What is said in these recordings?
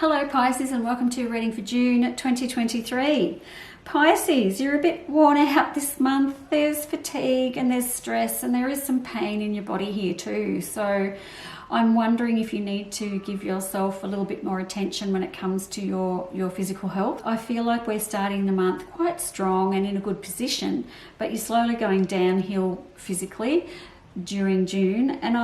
Hello Pisces, and welcome to your reading for June 2023. Pisces, you're a bit worn out this month. There's fatigue and there's stress and there is some pain in your body here too. So I'm wondering if you need to give yourself a little bit more attention when it comes to your physical health. I feel like we're starting the month quite strong and in a good position, but you're slowly going downhill physically during June, and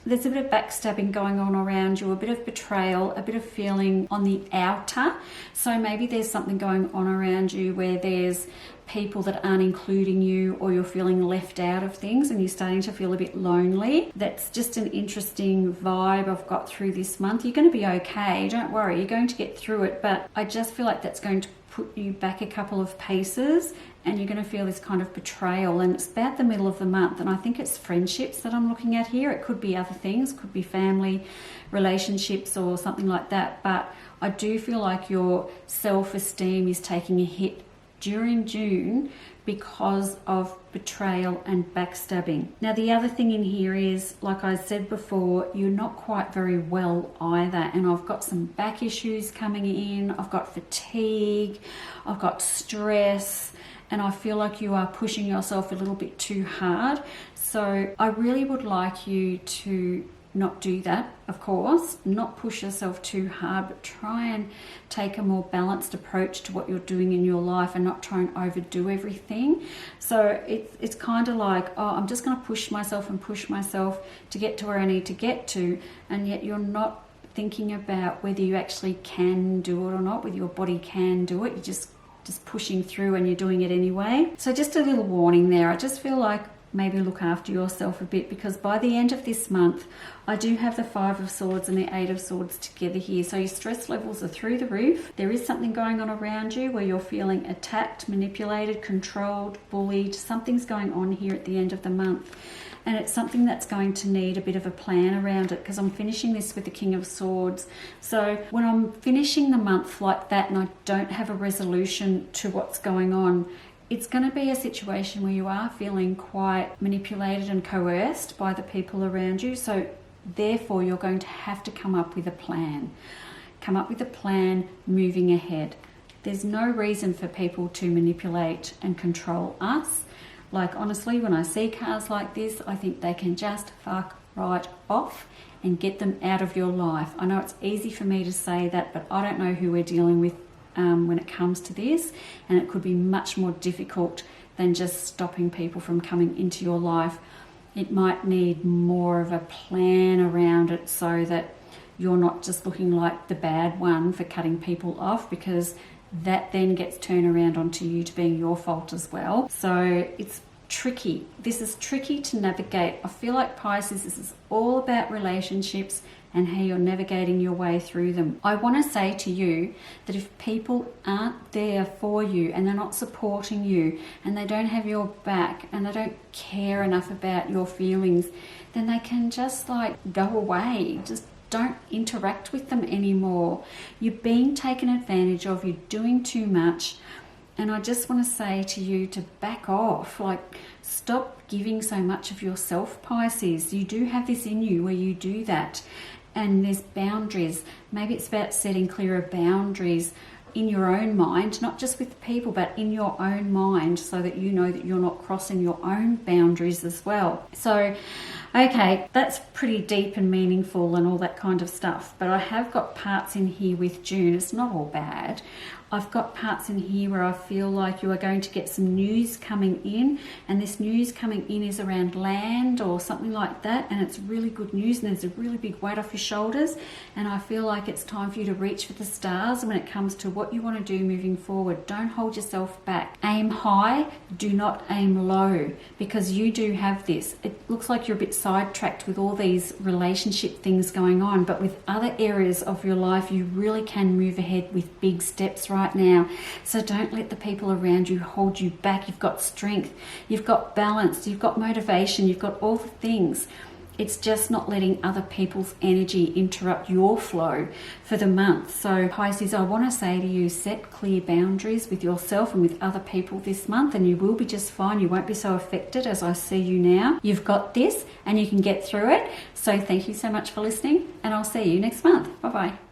there's a bit of backstabbing going on around you, a bit of betrayal, a bit of feeling on the outer. So maybe there's something going on around you where there's people that aren't including you, or you're feeling left out of things and you're starting to feel a bit lonely. That's just an interesting vibe I've got through this month. You're going to be okay, don't worry, you're going to get through it, but I just feel like that's going to put you back a couple of paces and you're going to feel this kind of betrayal. And it's about the middle of the month, and I think it's friendships that I'm looking at here. It could be other things, could be family relationships or something like that, but I do feel like your self-esteem is taking a hit during June because of betrayal and backstabbing. Now the other thing in here is, like I said before, you're not quite very well either, and I've got some back issues coming in, I've got fatigue, I've got stress, and I feel like you are pushing yourself a little bit too hard. So I really would like you to not do that, of course, not push yourself too hard, but try and take a more balanced approach to what you're doing in your life and not try and overdo everything. So it's kind of like, oh, I'm just going to push myself to get to where I need to get to, and yet you're not thinking about whether you actually can do it or not, whether your body can do it. You're just pushing through and you're doing it anyway. So just a little warning there. I just feel like maybe look after yourself a bit, because by the end of this month I do have the 5 of Swords and the 8 of Swords together here. So your stress levels are through the roof. There is something going on around you where you're feeling attacked, manipulated, controlled, bullied. Something's going on here at the end of the month, and it's something that's going to need a bit of a plan around it, because I'm finishing this with the King of Swords. So when I'm finishing the month like that and I don't have a resolution to what's going on, it's going to be a situation where you are feeling quite manipulated and coerced by the people around you. So therefore you're going to have to come up with a plan. Come up with a plan moving ahead. There's no reason for people to manipulate and control us. Like, honestly, when I see cars like this, I think they can just fuck right off and get them out of your life. I know it's easy for me to say that, but I don't know who we're dealing with when it comes to this, and it could be much more difficult than just stopping people from coming into your life. It might need more of a plan around it so that you're not just looking like the bad one for cutting people off, because that then gets turned around onto you to being your fault as well. So it's tricky. This is tricky to navigate. I feel like, Pisces, this is all about relationships and how you're navigating your way through them. I want to say to you that if people aren't there for you and they're not supporting you and they don't have your back and they don't care enough about your feelings, then they can just go away. Just don't interact with them anymore. You're being taken advantage of. You're doing too much. And I just want to say to you to back off. Stop giving so much of yourself, Pisces. You do have this in you where you do that. And there's boundaries. Maybe it's about setting clearer boundaries in your own mind, not just with people, but in your own mind, so that you know that you're not crossing your own boundaries as well. So, okay, that's pretty deep and meaningful and all that kind of stuff. But I have got parts in here with June. It's not all bad. I've got parts in here where I feel like you are going to get some news coming in, and this news coming in is around land or something like that, and it's really good news, and there's a really big weight off your shoulders, and I feel like it's time for you to reach for the stars when it comes to what you want to do moving forward. Don't hold yourself back. Aim high, do not aim low, because you do have this. It looks like you're a bit sidetracked with all these relationship things going on, but with other areas of your life you really can move ahead with big steps right now. So don't let the people around you hold you back. You've got strength, you've got balance, you've got motivation, you've got all the things. It's just not letting other people's energy interrupt your flow for the month. So Pisces, I want to say to you, set clear boundaries with yourself and with other people this month, and you will be just fine. You won't be so affected as I see you now. You've got this and you can get through it. So thank you so much for listening, and I'll see you next month. Bye-bye.